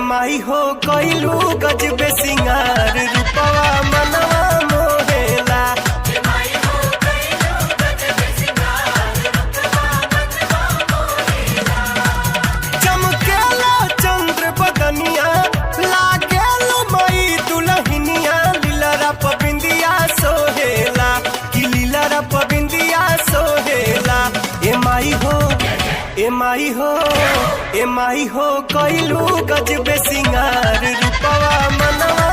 माई हो कइलू गजबे सिंगार रूपवा मनवा मोहेला। चमकेला चंद्र बदनिया लागेलू मई दुलहिनिया लीलरा पबिंदिया सोहेला कि लीलरा पबिंदिया सोहेला। ए माई हो कइलू गजबे सिंगार रूपवा मनवा